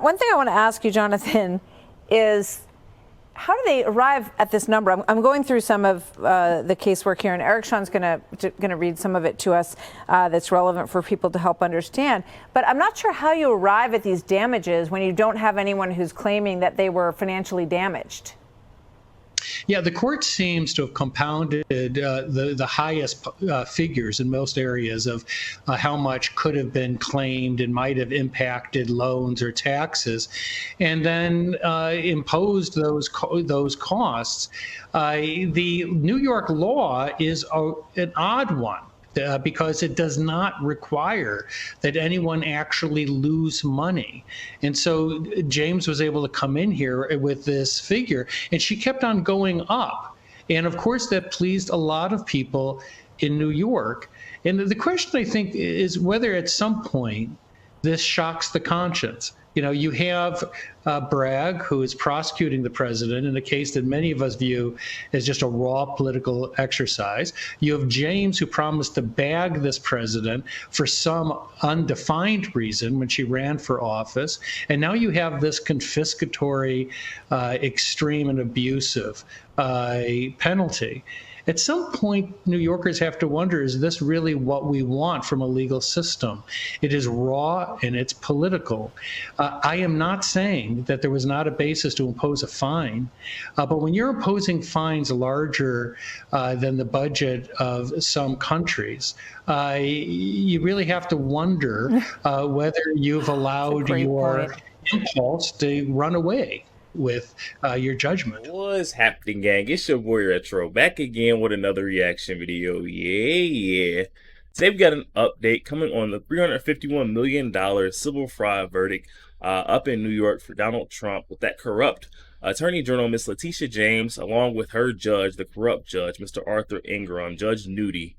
One thing I want to ask you, Jonathan, is how do they arrive at this number? I'm going through some of the casework here, and Eric Sean's going to read some of it to us that's relevant for people to help understand. But I'm not sure how you arrive at these damages when you don't have anyone who's claiming that they were financially damaged. Yeah, the court seems to have compounded the highest figures in most areas of how much could have been claimed and might have impacted loans or taxes, and then imposed those costs. The New York law is an odd one. Because it does not require that anyone actually lose money. And so James was able to come in here with this figure, and she kept on going up. And of course, that pleased a lot of people in New York. And the question, I think, is whether at some point this shocks the conscience. You know, you have Bragg, who is prosecuting the president in a case that many of us view as just a raw political exercise. You have James, who promised to bag this president for some undefined reason when she ran for office. And now you have this confiscatory, extreme and abusive penalty. At some point, New Yorkers have to wonder, is this really what we want from a legal system? It is raw and it's political. I am not saying that there was not a basis to impose a fine, but when you're imposing fines larger than the budget of some countries, you really have to wonder whether you've allowed your impulse to run away with your judgment. What's happening, gang? It's your boy Retro back again with another reaction video. Yeah. Today we got an update coming on the $351 million civil fraud verdict up in New York for Donald Trump with that corrupt Attorney General Miss Letitia James, along with her judge, the corrupt judge, Mr. Arthur Ingram, Judge Nudie.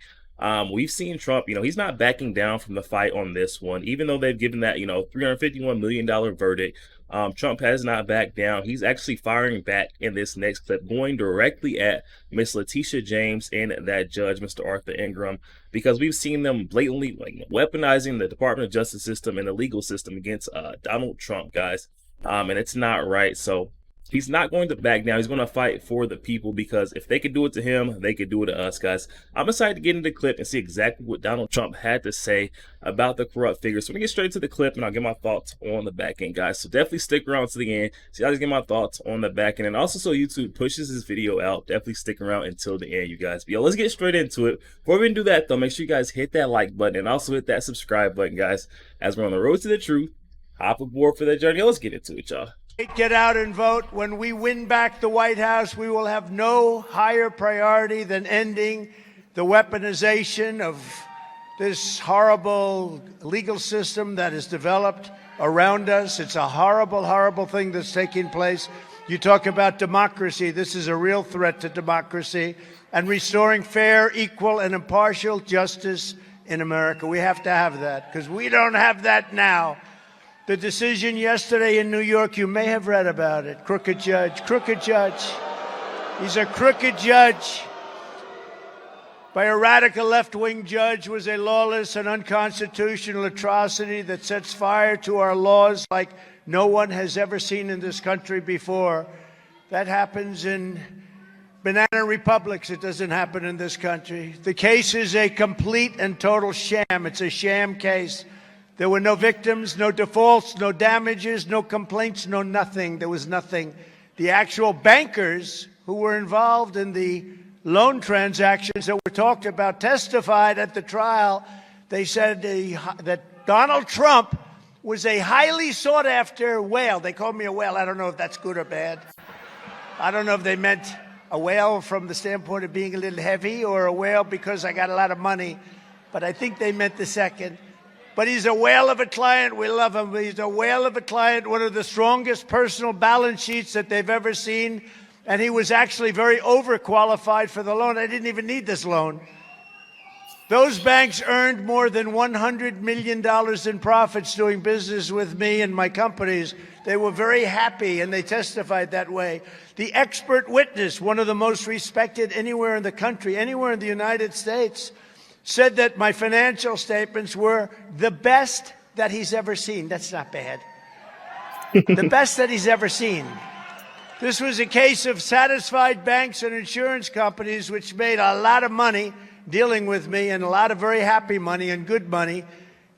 We've seen Trump, he's not backing down from the fight on this one, even though they've given that, $351 million verdict. Trump has not backed down. He's actually firing back in this next clip, going directly at Miss Letitia James and that judge, Mr. Arthur Ingram, because we've seen them blatantly weaponizing the Department of Justice system and the legal system against Donald Trump, guys. And it's not right. So he's not going to back down. He's going to fight for the people, because if they could do it to him, they could do it to us, guys. I'm excited to get into the clip and see exactly what Donald Trump had to say about the corrupt figures. So we're going to get straight to the clip, and I'll get my thoughts on the back end, guys. So definitely stick around to the end. See, I'll just get my thoughts on the back end. And also, so YouTube pushes this video out, definitely stick around until the end, you guys. But yo, let's get straight into it. Before we do that, though, make sure you guys hit that like button and also hit that subscribe button, guys, as we're on the road to the truth. Hop aboard for that journey. Let's get into it, y'all. Get out and vote. When we win back the White House, we will have no higher priority than ending the weaponization of this horrible legal system that is developed around us. It's a horrible, horrible thing that's taking place. You talk about democracy. This is a real threat to democracy and restoring fair, equal, and impartial justice in America. We have to have that, because we don't have that now. The decision yesterday in New York, you may have read about it. Crooked judge, crooked judge. He's a crooked judge. By a radical left-wing judge, was a lawless and unconstitutional atrocity that sets fire to our laws like no one has ever seen in this country before. That happens in banana republics. It doesn't happen in this country. The case is a complete and total sham. It's a sham case. There were no victims, no defaults, no damages, no complaints, no nothing. There was nothing. The actual bankers who were involved in the loan transactions that were talked about testified at the trial. They said that Donald Trump was a highly sought-after whale. They called me a whale. I don't know if that's good or bad. I don't know if they meant a whale from the standpoint of being a little heavy, or a whale because I got a lot of money. But I think they meant the second. But he's a whale of a client. We love him. He's a whale of a client, one of the strongest personal balance sheets that they've ever seen. And he was actually very overqualified for the loan. I didn't even need this loan. Those banks earned more than $100 million in profits doing business with me and my companies. They were very happy, and they testified that way. The expert witness, one of the most respected anywhere in the country, anywhere in the United States, said that my financial statements were the best that he's ever seen. That's not bad. The best that he's ever seen. This was a case of satisfied banks and insurance companies which made a lot of money dealing with me, and a lot of very happy money and good money.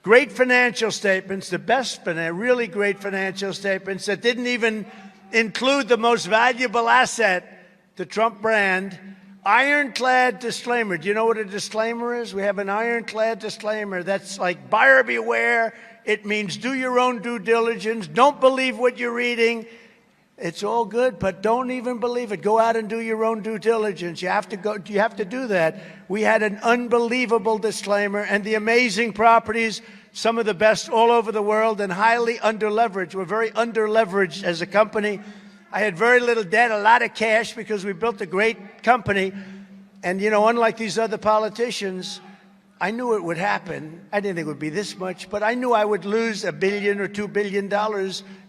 Great financial statements, the best, really great financial statements that didn't even include the most valuable asset, the Trump brand. Ironclad disclaimer. Do you know what a disclaimer is? We have an ironclad disclaimer. That's like buyer beware. It means do your own due diligence. Don't believe what you're reading. It's all good, but don't even believe it. Go out and do your own due diligence. You have to do that. We had an unbelievable disclaimer, and the amazing properties, some of the best all over the world, and highly underleveraged. We're very underleveraged as a company. I had very little debt, a lot of cash, because we built a great company. And, you know, unlike these other politicians, I knew it would happen. I didn't think it would be this much, but I knew I would lose $1 billion or $2 billion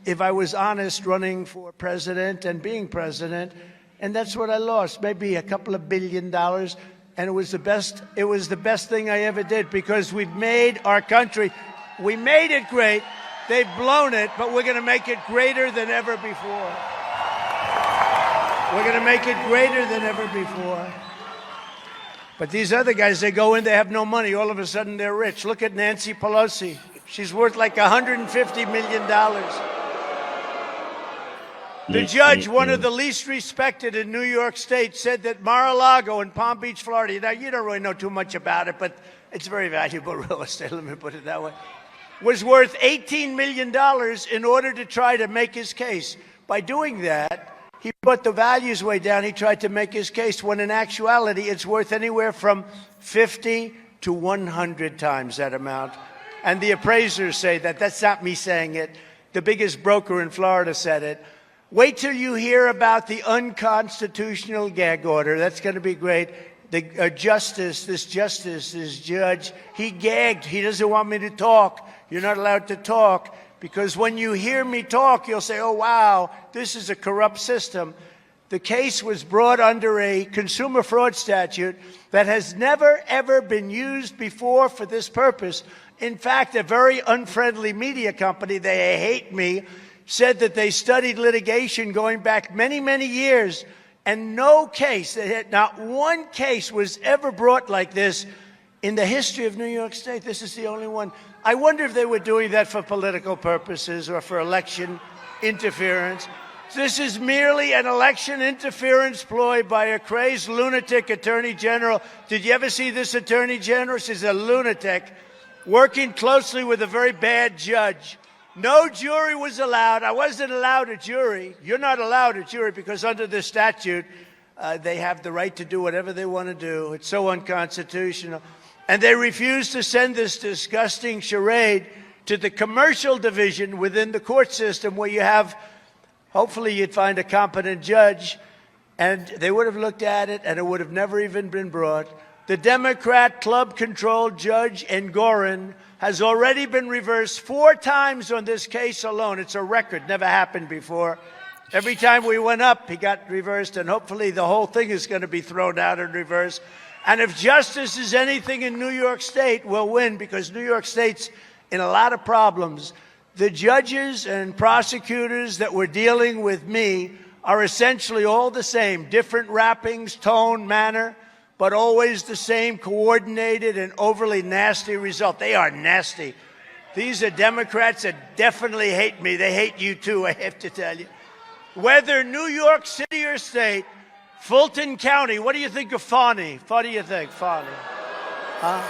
if I was honest running for president and being president. And that's what I lost, maybe a couple of $1 billion. And it was the best thing I ever did, because we've made our country, we made it great. They've blown it, but we're going to make it greater than ever before. We're going to make it greater than ever before. But these other guys, they go in, they have no money. All of a sudden, they're rich. Look at Nancy Pelosi. She's worth like $150 million. The judge, one of the least respected in New York State, said that Mar-a-Lago in Palm Beach, Florida, now you don't really know too much about it, but it's very valuable real estate, let me put it that way, was worth $18 million in order to try to make his case. By doing that, he brought the values way down. He tried to make his case, when in actuality, it's worth anywhere from 50 to 100 times that amount. And the appraisers say that. That's not me saying it. The biggest broker in Florida said it. Wait till you hear about the unconstitutional gag order. That's going to be great. The this judge, he gagged. He doesn't want me to talk. You're not allowed to talk. Because when you hear me talk, you'll say, oh, wow, this is a corrupt system. The case was brought under a consumer fraud statute that has never, ever been used before for this purpose. In fact, a very unfriendly media company, they hate me, said that they studied litigation going back many, many years, and no case, not one case was ever brought like this in the history of New York State. This is the only one. I wonder if they were doing that for political purposes or for election interference. This is merely an election interference ploy by a crazed lunatic attorney general. Did you ever see this attorney general? She's a lunatic working closely with a very bad judge. No jury was allowed. I wasn't allowed a jury. You're not allowed a jury because under the statute, they have the right to do whatever they want to do. It's so unconstitutional. And they refused to send this disgusting charade to the commercial division within the court system where you have, hopefully you'd find a competent judge, and they would have looked at it and it would have never even been brought. The Democrat club-controlled Judge Engoron has already been reversed 4 times on this case alone. It's a record, never happened before. Every time we went up, he got reversed, and hopefully the whole thing is going to be thrown out in reverse. And if justice is anything in New York State, we'll win, because New York State's in a lot of problems. The judges and prosecutors that were dealing with me are essentially all the same, different wrappings, tone, manner, but always the same coordinated and overly nasty result. They are nasty. These are Democrats that definitely hate me. They hate you too, I have to tell you. Whether New York City or state, Fulton County, what do you think of Fani? What do you think, Fani? Huh?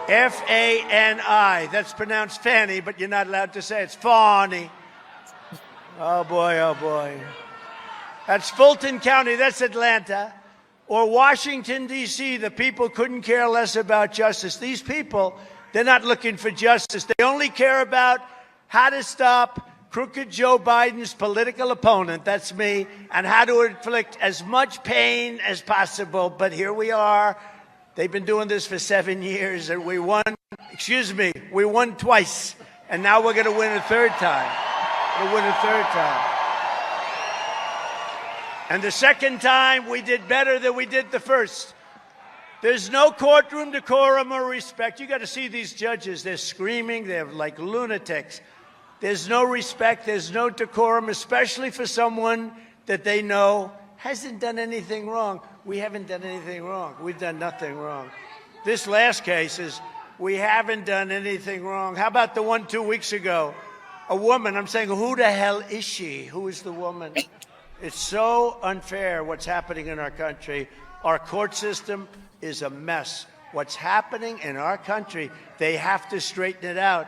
F-A-N-I. That's pronounced Fanny, but you're not allowed to say it. It's Fani. Oh, boy, oh, boy. That's Fulton County. That's Atlanta. Or Washington, D.C. The people couldn't care less about justice. These people, they're not looking for justice. They only care about how to stop crooked Joe Biden's political opponent, that's me, and how to inflict as much pain as possible. But here we are. They've been doing this for 7 years, and we won twice. And now we're going to win a third time. We'll win a third time. And the second time, we did better than we did the first. There's no courtroom decorum or respect. You got to see these judges. They're screaming. They're like lunatics. There's no respect. There's no decorum, especially for someone that they know hasn't done anything wrong. We haven't done anything wrong. We've done nothing wrong. This last case is we haven't done anything wrong. How about the one 2 weeks ago? A woman. I'm saying, who the hell is she? Who is the woman? It's so unfair what's happening in our country. Our court system is a mess. What's happening in our country, they have to straighten it out.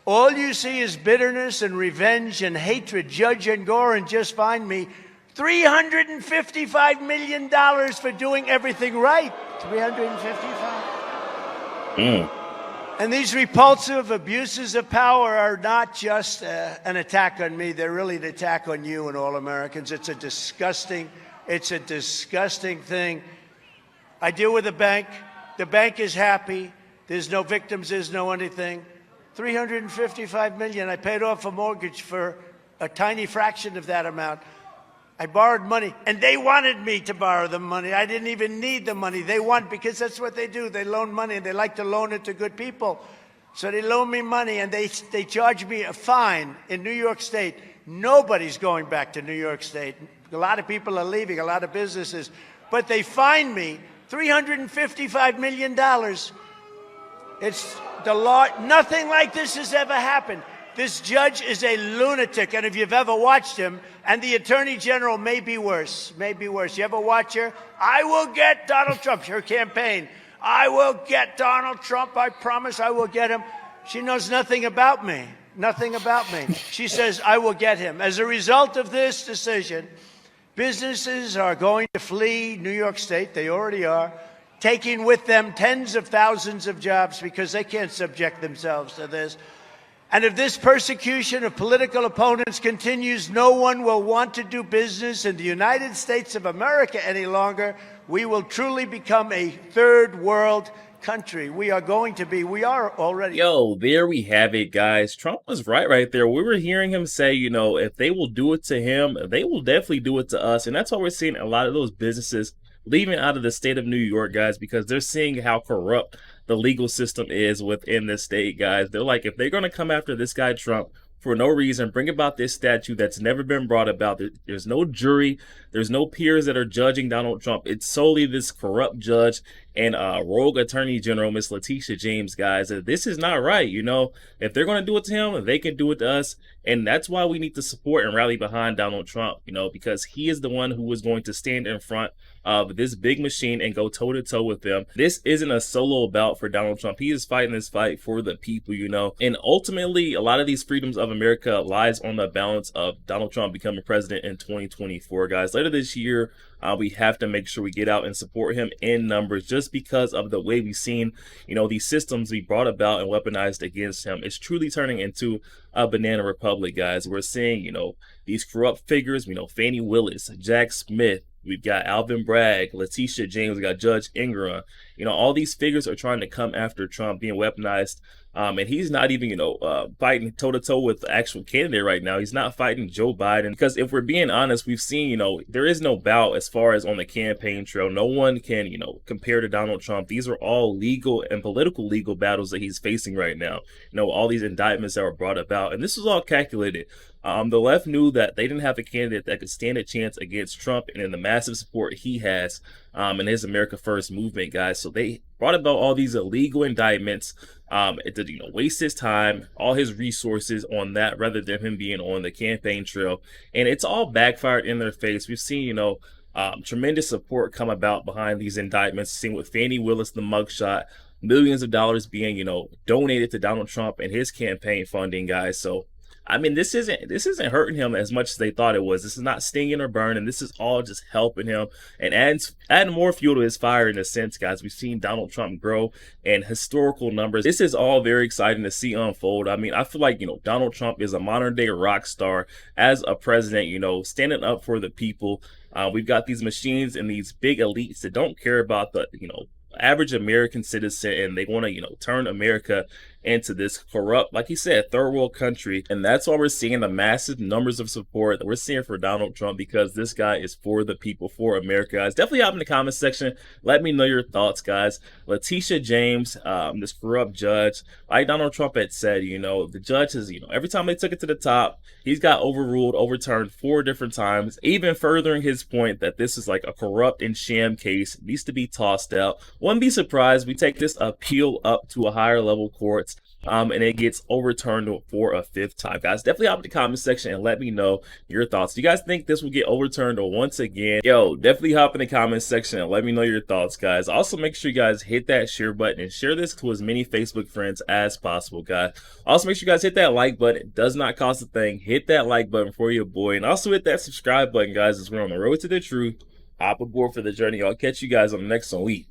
All you see is bitterness and revenge and hatred. Judge Engoron just fined me $355 million for doing everything right. 355. And these repulsive abuses of power are not just an attack on me. They're really an attack on you and all Americans. It's a disgusting thing. I deal with a bank. The bank is happy. There's no victims. There's no anything. $355 million. I paid off a mortgage for a tiny fraction of that amount. I borrowed money, and they wanted me to borrow the money. I didn't even need the money. They want, because that's what they do. They loan money, and they like to loan it to good people. So they loan me money, and they charge me a fine in New York State. Nobody's going back to New York State. A lot of people are leaving, a lot of businesses. But they fined me $355 million. It's the law. Nothing like this has ever happened. This judge is a lunatic, and if you've ever watched him, and the Attorney General may be worse. You ever watch her? I will get Donald Trump, her campaign. I will get Donald Trump. I promise I will get him. She knows nothing about me. Nothing about me. She says, I will get him. As a result of this decision, businesses are going to flee New York State. They already are, taking with them tens of thousands of jobs because they can't subject themselves to this. And if this persecution of political opponents continues, no one will want to do business in the United States of America any longer. We will truly become a third world country. We are already. Yo, there we have it, guys. Trump was right there. We were hearing him say, if they will do it to him, they will definitely do it to us. And that's why we're seeing a lot of those businesses leaving out of the state of New York, guys, because they're seeing how corrupt the legal system is within the state, guys. They're like, if they're going to come after this guy Trump for no reason, bring about this statute that's never been brought about. There's no jury. There's no peers that are judging Donald Trump. It's solely this corrupt judge and rogue attorney general, Miss Letitia James, guys. This is not right. If they're going to do it to him, they can do it to us. And that's why we need to support and rally behind Donald Trump, because he is the one who is going to stand in front of this big machine and go toe-to-toe with them. This isn't a solo bout for Donald Trump. He is fighting this fight for the people, and ultimately a lot of these freedoms of America lies on the balance of Donald Trump becoming president in 2024, guys. Later this year, we have to make sure we get out and support him in numbers, just because of the way we've seen, these systems be brought about and weaponized against him. It's truly turning into a banana republic, guys. We're seeing, these corrupt figures, Fani Willis, Jack Smith, we've got Alvin Bragg, Letitia James, we got Judge Ingram. All these figures are trying to come after Trump, being weaponized. And he's not even, fighting toe-to-toe with the actual candidate right now. He's not fighting Joe Biden. Because if we're being honest, we've seen, there is no bout as far as on the campaign trail. No one can, compare to Donald Trump. These are all legal and political legal battles that he's facing right now. All these indictments that were brought about. And this was all calculated. The left knew that they didn't have a candidate that could stand a chance against Trump and in the massive support he has in his America First movement, guys. So they brought about all these illegal indictments to waste his time, all his resources on that, rather than him being on the campaign trail. And it's all backfired in their face. We've seen, tremendous support come about behind these indictments, seen with Fani Willis, the mugshot, millions of dollars being, donated to Donald Trump and his campaign funding, guys. So this isn't hurting him as much as they thought it was. This is not stinging or burning. This is all just helping him and adding more fuel to his fire in a sense, guys. We've seen Donald Trump grow in historical numbers. This is all very exciting to see unfold. I feel like, Donald Trump is a modern day rock star as a president, standing up for the people. We've got these machines and these big elites that don't care about the, average American citizen, and they want to, turn America into this corrupt, like he said, third world country. And that's why we're seeing the massive numbers of support that we're seeing for Donald Trump, because this guy is for the people, for America, guys. Definitely hop in the comment section. Let me know your thoughts, guys. Letitia James, this corrupt judge, like Donald Trump had said, you know, the judge has, you know, every time they took it to the top, he's got overruled, overturned 4 different times, even furthering his point that this is like a corrupt and sham case, it needs to be tossed out. Wouldn't be surprised we take this appeal up to a higher level courts, and it gets overturned for a 5th time. Guys, definitely hop in the comment section and let me know your thoughts. Do you guys think this will get overturned once again? Yo, definitely hop in the comment section and let me know your thoughts, guys. Also, make sure you guys hit that share button and share this to as many Facebook friends as possible, guys. Also, make sure you guys hit that like button. It does not cost a thing. Hit that like button for your boy, and also hit that subscribe button, guys, as we're on the road to the truth. Hop aboard for the journey. I'll catch you guys on the next one.